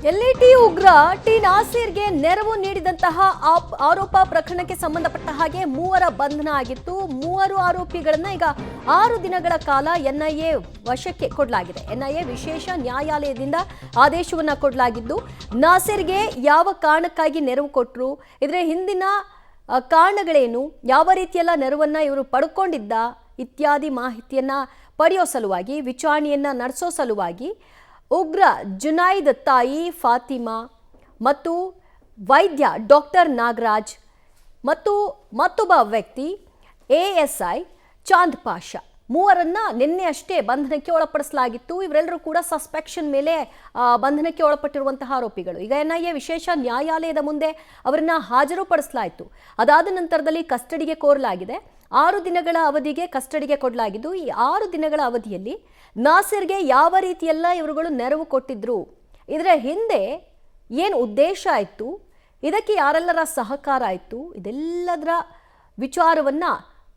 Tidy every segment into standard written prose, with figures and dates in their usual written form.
ಎಲ್ಇಟಿ ಉಗ್ರ ಟಿ ನಾಸೀರ್ಗೆ ನೆರವು ನೀಡಿದಂತಹ ಆರೋಪ ಪ್ರಕರಣಕ್ಕೆ ಸಂಬಂಧಪಟ್ಟ ಹಾಗೆ ಮೂವರ ಬಂಧನ ಆಗಿತ್ತು. ಮೂವರು ಆರೋಪಿಗಳನ್ನ ಈಗ 6 ದಿನಗಳ ಕಾಲ ಎನ್ಐಎ ವಶಕ್ಕೆ ಕೊಡಲಾಗಿದೆ. ಎನ್ಐಎ ವಿಶೇಷ ನ್ಯಾಯಾಲಯದಿಂದ ಆದೇಶವನ್ನ ಕೊಡಲಾಗಿದ್ದು, ನಾಸೀರ್ಗೆ ಯಾವ ಕಾರಣಕ್ಕಾಗಿ ನೆರವು ಕೊಟ್ಟರು, ಇದರ ಹಿಂದಿನ ಕಾರಣಗಳೇನು, ಯಾವ ರೀತಿಯೆಲ್ಲ ನೆರವನ್ನ ಇವರು ಪಡ್ಕೊಂಡಿದ್ದ ಇತ್ಯಾದಿ ಮಾಹಿತಿಯನ್ನ ಪಡೆಯೋ ಸಲುವಾಗಿ, ವಿಚಾರಣೆಯನ್ನ ನಡೆಸೋ ಸಲುವಾಗಿ ಉಗ್ರ ಜುನೈದ್ ತಾಯಿ ಫಾತಿಮಾ ಮತ್ತು ವೈದ್ಯ ಡಾಕ್ಟರ್ ನಾಗರಾಜ್ ಮತ್ತು ಮತ್ತೊಬ್ಬ ವ್ಯಕ್ತಿ ಎಎಸ್ಐ ಚಾಂದ್ ಪಾಷಾ ಮೂವರನ್ನ ನಿನ್ನೆ ಅಷ್ಟೇ ಬಂಧನಕ್ಕೆ ಒಳಪಡಿಸಲಾಗಿತ್ತು. ಇವರೆಲ್ಲರೂ ಕೂಡ ಸಸ್ಪೆಕ್ಷನ್ ಮೇಲೆ ಬಂಧನಕ್ಕೆ ಒಳಪಟ್ಟಿರುವಂತಹ ಆರೋಪಿಗಳು. ಈಗ ಎನ್ಐಎ ವಿಶೇಷ ನ್ಯಾಯಾಲಯದ ಮುಂದೆ ಅವರನ್ನ ಹಾಜರುಪಡಿಸಲಾಯಿತು. ಅದಾದ ನಂತರದಲ್ಲಿ ಕಸ್ಟಡಿಗೆ ಕೋರಲಾಗಿದೆ. 6 ದಿನಗಳ ಅವಧಿಗೆ ಕಸ್ಟಡಿಗೆ ಕೊಡಲಾಗಿದ್ದು, ಈ 6 ದಿನಗಳ ಅವಧಿಯಲ್ಲಿ ನಾಸೀರ್ಗೆ ಯಾವ ರೀತಿಯೆಲ್ಲ ಇವರುಗಳು ನೆರವು ಕೊಟ್ಟಿದ್ರು, ಇದರ ಹಿಂದೆ ಏನು ಉದ್ದೇಶ ಆಯಿತು, ಇದಕ್ಕೆ ಯಾರೆಲ್ಲರ ಸಹಕಾರ ಆಯಿತು, ಇದೆಲ್ಲದರ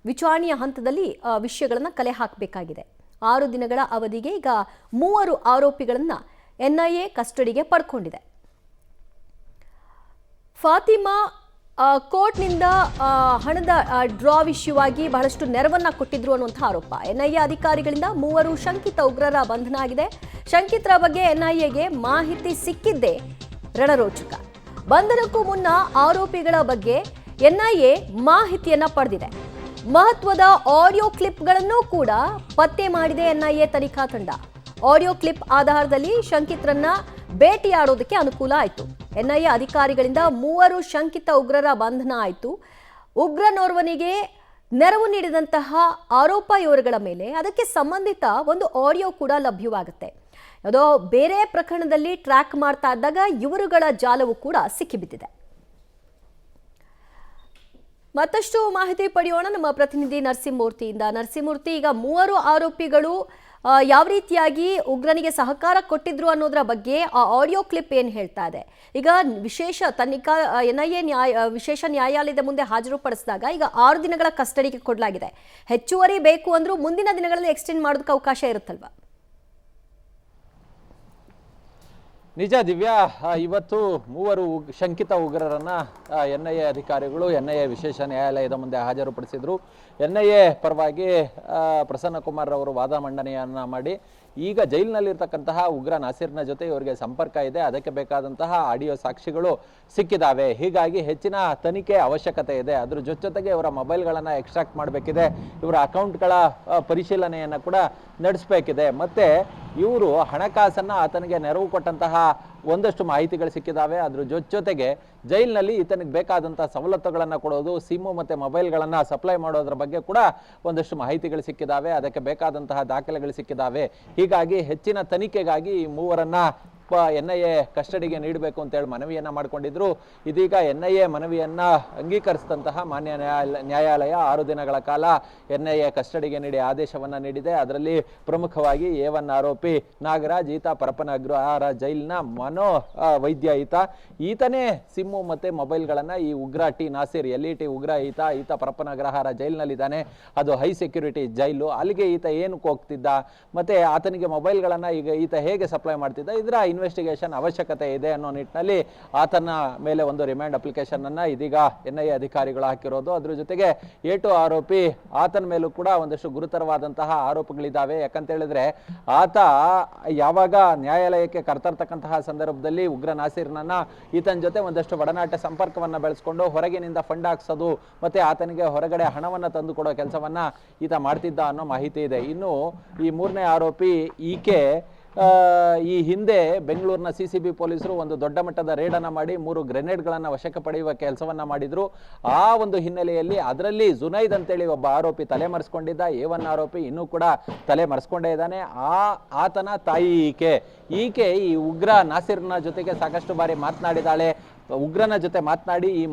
ವಿಚಾರಣೆಯ ಹಂತದಲ್ಲಿ ವಿಷಯಗಳನ್ನು ಕಲೆ ಹಾಕಬೇಕಾಗಿದೆ. 6 ದಿನಗಳ ಅವಧಿಗೆ ಈಗ 3 ಆರೋಪಿಗಳನ್ನು ಎನ್ಐಎ ಕಸ್ಟಡಿಗೆ ಪಡ್ಕೊಂಡಿದೆ. ಫಾತಿಮಾ ಕೋರ್ಟ್ನಿಂದ ಹಣದ ಡ್ರಾ ವಿಷಯವಾಗಿ ಬಹಳಷ್ಟು ನೆರವನ್ನ ಕೊಟ್ಟಿದ್ರು ಅನ್ನುವಂಥ ಆರೋಪ. ಎನ್ಐಎ ಅಧಿಕಾರಿಗಳಿಂದ 3 ಶಂಕಿತ ಉಗ್ರರ ಬಂಧನ ಆಗಿದೆ. ಶಂಕಿತರ ಬಗ್ಗೆ ಎನ್ಐಎಗೆ ಮಾಹಿತಿ ಸಿಕ್ಕಿದ್ದೇ ರಣರೋಚಕ. ಬಂಧನಕ್ಕೂ ಮುನ್ನ ಆರೋಪಿಗಳ ಬಗ್ಗೆ ಎನ್ಐಎ ಮಾಹಿತಿಯನ್ನ ಪಡೆದಿದೆ. ಮಹತ್ವದ ಆಡಿಯೋ ಕ್ಲಿಪ್ಗಳನ್ನು ಕೂಡ ಪತ್ತೆ ಮಾಡಿದೆ ಎನ್ಐಎ ತನಿಖಾ ತಂಡ. ಆಡಿಯೋ ಕ್ಲಿಪ್ ಆಧಾರದಲ್ಲಿ ಶಂಕಿತರನ್ನ ಭೇಟಿಯಾಡೋದಕ್ಕೆ ಅನುಕೂಲ ಆಯಿತು. ಎನ್ಐಎ ಅಧಿಕಾರಿಗಳಿಂದ 3 ಶಂಕಿತ ಉಗ್ರರ ಬಂಧನ ಆಯಿತು. ಉಗ್ರನೋರ್ವನಿಗೆ ನೆರವು ನೀಡಿದಂತಹ ಆರೋಪ ಇವರುಗಳ ಮೇಲೆ ಅದಕ್ಕೆ ಸಂಬಂಧಿತ ಒಂದು ಆಡಿಯೋ ಕೂಡ ಲಭ್ಯವಾಗುತ್ತೆ. ಯಾವುದೋ ಬೇರೆ ಪ್ರಕರಣದಲ್ಲಿ ಟ್ರ್ಯಾಕ್ ಮಾಡ್ತಾ ಇದ್ದಾಗ ಇವರುಗಳ ಜಾಲವು ಕೂಡ ಸಿಕ್ಕಿಬಿದ್ದಿದೆ. ಮತ್ತಷ್ಟು ಮಾಹಿತಿ ಪಡೆಯೋಣ ನಮ್ಮ ಪ್ರತಿನಿಧಿ ನರಸಿಂಹಮೂರ್ತಿಯಿಂದ. ನರಸಿಂಹಮೂರ್ತಿ, ಈಗ 3 ಆರೋಪಿಗಳು ಯಾವ ರೀತಿಯಾಗಿ ಉಗ್ರನಿಗೆ ಸಹಕಾರ ಕೊಟ್ಟಿದ್ರು ಅನ್ನೋದರ ಬಗ್ಗೆ ಆ ಆಡಿಯೋ ಕ್ಲಿಪ್ ಏನು ಹೇಳ್ತಾ ಇದೆ? ಈಗ ವಿಶೇಷ ತನಿಖಾ ಎನ್ಐಎ ವಿಶೇಷ ನ್ಯಾಯಾಲಯದ ಮುಂದೆ ಹಾಜರುಪಡಿಸಿದಾಗ ಈಗ 6 ದಿನಗಳ ಕಸ್ಟಡಿಗೆ ಕೊಡಲಾಗಿದೆ. ಹೆಚ್ಚುವರಿ ಬೇಕು ಅಂದ್ರೂ ಮುಂದಿನ ದಿನಗಳಲ್ಲಿ ಎಕ್ಸ್ಟೆಂಡ್ ಮಾಡೋದಕ್ಕೆ ಅವಕಾಶ ಇರುತ್ತಲ್ವಾ? ನಿಜ ದಿವ್ಯಾ, ಇವತ್ತು 3 ಶಂಕಿತ ಉಗ್ರರನ್ನ ಎನ್ಐಎ ಅಧಿಕಾರಿಗಳು ಎನ್ಐಎ ವಿಶೇಷ ನ್ಯಾಯಾಲಯದ ಮುಂದೆ ಹಾಜರುಪಡಿಸಿದ್ರು. ಎನ್ಐಎ ಪರವಾಗಿ ಪ್ರಸನ್ನ ಕುಮಾರ್ ಅವರು ವಾದ ಮಂಡನೆಯನ್ನ ಮಾಡಿ ಈಗ ಜೈಲಿನಲ್ಲಿರ್ತಕ್ಕಂತಹ ಉಗ್ರ ನಾಸೀರ್ನ ಜೊತೆ ಇವರಿಗೆ ಸಂಪರ್ಕ ಇದೆ, ಅದಕ್ಕೆ ಬೇಕಾದಂತಹ ಆಡಿಯೋ ಸಾಕ್ಷಿಗಳು ಸಿಕ್ಕಿದಾವೆ, ಹೀಗಾಗಿ ಹೆಚ್ಚಿನ ತನಿಖೆ ಅವಶ್ಯಕತೆ ಇದೆ, ಅದ್ರ ಜೊತೆಗೆ ಇವರ ಮೊಬೈಲ್ಗಳನ್ನು ಎಕ್ಸ್ಟ್ರಾಕ್ಟ್ ಮಾಡಬೇಕಿದೆ, ಇವರ ಅಕೌಂಟ್ಗಳ ಪರಿಶೀಲನೆಯನ್ನು ಕೂಡ ನಡೆಸಬೇಕಿದೆ, ಮತ್ತೆ ಇವರು ಹಣಕಾಸನ್ನು ಆತನಿಗೆ ನೆರವು ಕೊಟ್ಟಂತಹ ಒಂದಷ್ಟು ಮಾಹಿತಿಗಳು ಸಿಕ್ಕಿದಾವೆ. ಅದ್ರ ಜೊತೆಗೆ ಜೈಲಿನಲ್ಲಿ ಈತನಿಗೆ ಬೇಕಾದಂತಹ ಸವಲತ್ತುಗಳನ್ನು ಕೊಡೋದು, ಸಿಮ್ಮು ಮತ್ತು ಮೊಬೈಲ್ಗಳನ್ನು ಸಪ್ಲೈ ಮಾಡೋದ್ರ ಬಗ್ಗೆ ಕೂಡ ಒಂದಷ್ಟು ಮಾಹಿತಿಗಳು ಸಿಕ್ಕಿದಾವೆ, ಅದಕ್ಕೆ ಬೇಕಾದಂತಹ ದಾಖಲೆಗಳು ಸಿಕ್ಕಿದಾವೆ. ಹೀಗಾಗಿ ಹೆಚ್ಚಿನ ತನಿಖೆಗಾಗಿ ಈ 3ರನ್ನ ಎನ್ಐಎ ಕಸ್ಟಡಿಗೆ ನೀಡಬೇಕು ಅಂತೇಳಿ ಮನವಿಯನ್ನ ಮಾಡಿಕೊಂಡಿದ್ರು. ಇದೀಗ ಎನ್ಐಎ ಮನವಿಯನ್ನ ಅಂಗೀಕರಿಸಿದಂತಹ ಮಾನ್ಯ ನ್ಯಾಯಾಲಯ 6 ದಿನಗಳ ಕಾಲ ಎನ್ಐಎ ಕಸ್ಟಡಿಗೆ ನೀಡಿ ಆದೇಶವನ್ನ ನೀಡಿದೆ. ಅದರಲ್ಲಿ ಪ್ರಮುಖವಾಗಿ A1 ಆರೋಪಿ ನಾಗರಾಜ್, ಈತ ಪರಪ್ಪನ ಅಗ್ರಹಾರ ಜೈಲಿನ ಮನೋ ವೈದ್ಯ, ಈತನೇ ಸಿಮ್ಮು ಮತ್ತೆ ಮೊಬೈಲ್ಗಳನ್ನ ಈ ಉಗ್ರ ಟಿ ನಾಸೀರ್ ಎಲ್ಇಟಿ ಉಗ್ರ ಈತ ಪರಪ್ಪನ ಅಗ್ರಹಾರ ಜೈಲಿನಲ್ಲಿದ್ದಾನೆ. ಅದು ಹೈ ಸೆಕ್ಯೂರಿಟಿ ಜೈಲು. ಅಲ್ಲಿಗೆ ಈತ ಏನಕ್ಕೆ ಹೋಗ್ತಿದ್ದ, ಮತ್ತೆ ಆತನಿಗೆ ಮೊಬೈಲ್ಗಳನ್ನ ಈಗ ಈತ ಹೇಗೆ ಸಪ್ಲೈ ಮಾಡ್ತಿದ್ದ, ಇದರ ಇನ್ವೆಸ್ಟಿಗೇಷನ್ ಅವಶ್ಯಕತೆ ಇದೆ ಅನ್ನೋ ನಿಟ್ಟಿನಲ್ಲಿ ಆತನ ಮೇಲೆ ಒಂದು ರಿಮ್ಯಾಂಡ್ ಅಪ್ಲಿಕೇಶನ್ ಅನ್ನ ಇದೀಗ ಎನ್ಐಎ ಅಧಿಕಾರಿಗಳು ಹಾಕಿರೋದು. ಅದ್ರ ಜೊತೆಗೆ A2 ಆರೋಪಿ ಆತನ ಮೇಲೂ ಕೂಡ ಒಂದಷ್ಟು ಗುರುತರವಾದಂತಹ ಆರೋಪಗಳಿದ್ದಾವೆ. ಯಾಕಂತ ಹೇಳಿದ್ರೆ ಆತ ಯಾವಾಗ ನ್ಯಾಯಾಲಯಕ್ಕೆ ಕರ್ತರ್ತಕ್ಕಂತಹ ಸಂದರ್ಭದಲ್ಲಿ ಉಗ್ರ ನಾಸೀರ್ನನ್ನ ಈತನ ಜೊತೆ ಒಂದಷ್ಟು ಒಡನಾಟ ಸಂಪರ್ಕವನ್ನ ಬೆಳೆಸ್ಕೊಂಡು ಹೊರಗಿನಿಂದ ಫಂಡ್ ಹಾಕ್ಸೋದು ಮತ್ತೆ ಆತನಿಗೆ ಹೊರಗಡೆ ಹಣವನ್ನ ತಂದು ಕೊಡೋ ಕೆಲಸವನ್ನ ಈತ ಮಾಡ್ತಿದ್ದ ಅನ್ನೋ ಮಾಹಿತಿ ಇದೆ. ಇನ್ನು ಈ 3ನೇ ಆರೋಪಿ ಈಕೆ ಈ ಹಿಂದೆ ಬೆಂಗಳೂರಿನ CCB ಪೊಲೀಸರು ಒಂದು ದೊಡ್ಡ ಮಟ್ಟದ ರೇಡನ್ನು ಮಾಡಿ 3 ಗ್ರೆನೇಡ್ಗಳನ್ನು ವಶಕ್ಕೆ ಪಡೆಯುವ ಕೆಲಸವನ್ನ ಮಾಡಿದ್ರು. ಆ ಒಂದು ಹಿನ್ನೆಲೆಯಲ್ಲಿ ಅದರಲ್ಲಿ ಜುನೈದ್ ಅಂತೇಳಿ ಒಬ್ಬ ಆರೋಪಿ ತಲೆ ಮರೆಸ್ಕೊಂಡಿದ್ದ. A1 ಆರೋಪಿ ಇನ್ನೂ ಕೂಡ ತಲೆ ಮರೆಸ್ಕೊಂಡೇ ಇದ್ದಾನೆ. ಆತನ ತಾಯಿ ಈಕೆ ಈ ಉಗ್ರ ನಾಸೀರ್ನ ಜೊತೆಗೆ ಸಾಕಷ್ಟು ಬಾರಿ ಮಾತನಾಡಿದಾಳೆ. ಉಗ್ರನ ಜೊತೆ ಮಾತನಾಡಿ ಈ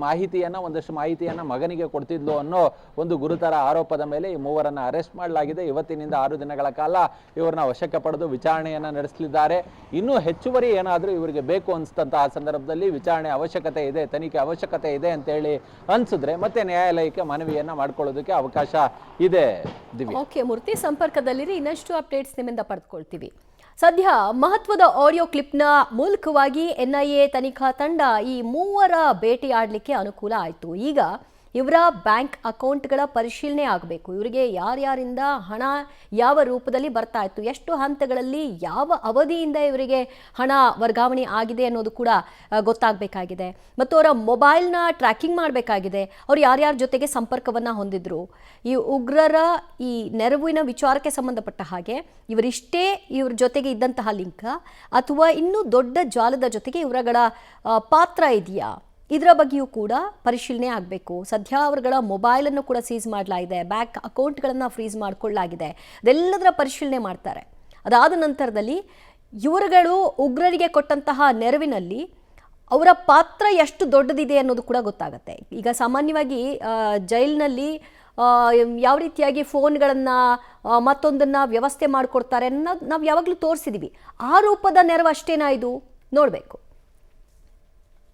ಒಂದಷ್ಟು ಮಾಹಿತಿಯನ್ನ ಮಗನಿಗೆ ಕೊಡ್ತಿದ್ಲು ಅನ್ನೋ ಒಂದು ಗುರುತರ ಆರೋಪದ ಮೇಲೆ ಈ 3ರನ್ನ ಅರೆಸ್ಟ್ ಮಾಡಲಾಗಿದೆ. ಇವತ್ತಿನಿಂದ 6 ದಿನಗಳ ಕಾಲ ಇವರನ್ನ ವಶಕ್ಕೆ ಪಡೆದು ವಿಚಾರಣೆಯನ್ನ ನಡೆಸಲಿದ್ದಾರೆ. ಇನ್ನೂ ಹೆಚ್ಚುವರಿ ಏನಾದರೂ ಇವರಿಗೆ ಬೇಕು ಅನಿಸಿದಂತಹ ಸಂದರ್ಭದಲ್ಲಿ ವಿಚಾರಣೆ ಅವಶ್ಯಕತೆ ಇದೆ, ತನಿಖೆ ಅವಶ್ಯಕತೆ ಇದೆ ಅಂತ ಹೇಳಿ ಅನ್ಸಿದ್ರೆ ಮತ್ತೆ ನ್ಯಾಯಾಲಯಕ್ಕೆ ಮನವಿಯನ್ನ ಮಾಡ್ಕೊಳ್ಳೋದಕ್ಕೆ ಅವಕಾಶ ಇದೆ. ಓಕೆ ಮೂರ್ತಿ, ಸಂಪರ್ಕದಲ್ಲಿರಿ, ಇನ್ನಷ್ಟು ಅಪ್ಡೇಟ್ಸ್ ನಿಮ್ಮಿಂದ ಪಡೆದುಕೊಳ್ತೀವಿ. ಸದ್ಯ ಮಹತ್ವದ ಆಡಿಯೋ ಕ್ಲಿಪ್ನ ಮೂಲಕವಾಗಿ ಎನ್ಐಎ ತನಿಖಾ ತಂಡ ಈ ಮೂವರ ಭೇಟಿಯಾಡಲಿಕ್ಕೆ ಅನುಕೂಲ ಆಯಿತು. ಈಗ ಇವರ ಬ್ಯಾಂಕ್ ಅಕೌಂಟ್ಗಳ ಪರಿಶೀಲನೆ ಆಗಬೇಕು. ಇವರಿಗೆ ಯಾರ್ಯಾರಿಂದ ಹಣ ಯಾವ ರೂಪದಲ್ಲಿ ಬರ್ತಾ ಇತ್ತು, ಎಷ್ಟು ಹಂತಗಳಲ್ಲಿ ಯಾವ ಅವಧಿಯಿಂದ ಇವರಿಗೆ ಹಣ ವರ್ಗಾವಣೆ ಆಗಿದೆ ಅನ್ನೋದು ಕೂಡ ಗೊತ್ತಾಗಬೇಕಾಗಿದೆ. ಮತ್ತು ಅವರ ಮೊಬೈಲ್ನ ಟ್ರ್ಯಾಕಿಂಗ್ ಮಾಡಬೇಕಾಗಿದೆ. ಅವ್ರು ಯಾರ್ಯಾರ ಜೊತೆಗೆ ಸಂಪರ್ಕವನ್ನು ಹೊಂದಿದ್ರು, ಈ ಉಗ್ರರ ಈ ನೆರವಿನ ವಿಚಾರಕ್ಕೆ ಸಂಬಂಧಪಟ್ಟ ಹಾಗೆ ಇವರಿಷ್ಟೇ ಇವ್ರ ಜೊತೆಗೆ ಇದ್ದಂತಹ ಲಿಂಕ್ ಅಥವಾ ಇನ್ನೂ ದೊಡ್ಡ ಜಾಲದ ಜೊತೆಗೆ ಇವರಗಳ ಪಾತ್ರ ಇದೆಯಾ, ಇದರ ಬಗ್ಗೆಯೂ ಕೂಡ ಪರಿಶೀಲನೆ ಆಗಬೇಕು. ಸದ್ಯ ಅವರುಗಳ ಮೊಬೈಲನ್ನು ಕೂಡ ಸೀಸ್ ಮಾಡಲಾಗಿದೆ, ಬ್ಯಾಂಕ್ ಅಕೌಂಟ್ಗಳನ್ನು ಫ್ರೀಸ್ ಮಾಡಿಕೊಳ್ಳಲಾಗಿದೆ. ಅದೆಲ್ಲದರ ಪರಿಶೀಲನೆ ಮಾಡ್ತಾರೆ. ಅದಾದ ನಂತರದಲ್ಲಿ ಇವರುಗಳು ಉಗ್ರರಿಗೆ ಕೊಟ್ಟಂತಹ ನೆರವಿನಲ್ಲಿ ಅವರ ಪಾತ್ರ ಎಷ್ಟು ದೊಡ್ಡದಿದೆ ಅನ್ನೋದು ಕೂಡ ಗೊತ್ತಾಗುತ್ತೆ. ಈಗ ಸಾಮಾನ್ಯವಾಗಿ ಜೈಲಿನಲ್ಲಿ ಯಾವ ರೀತಿಯಾಗಿ ಫೋನ್ಗಳನ್ನು ಮತ್ತೊಂದನ್ನು ವ್ಯವಸ್ಥೆ ಮಾಡಿಕೊಡ್ತಾರೆ ಅನ್ನೋದು ನಾವು ಯಾವಾಗಲೂ ತೋರಿಸಿದ್ದೀವಿ. ಆ ರೂಪದ ನೆರವು ಅಷ್ಟೇನಾ ಇದು ನೋಡಬೇಕು.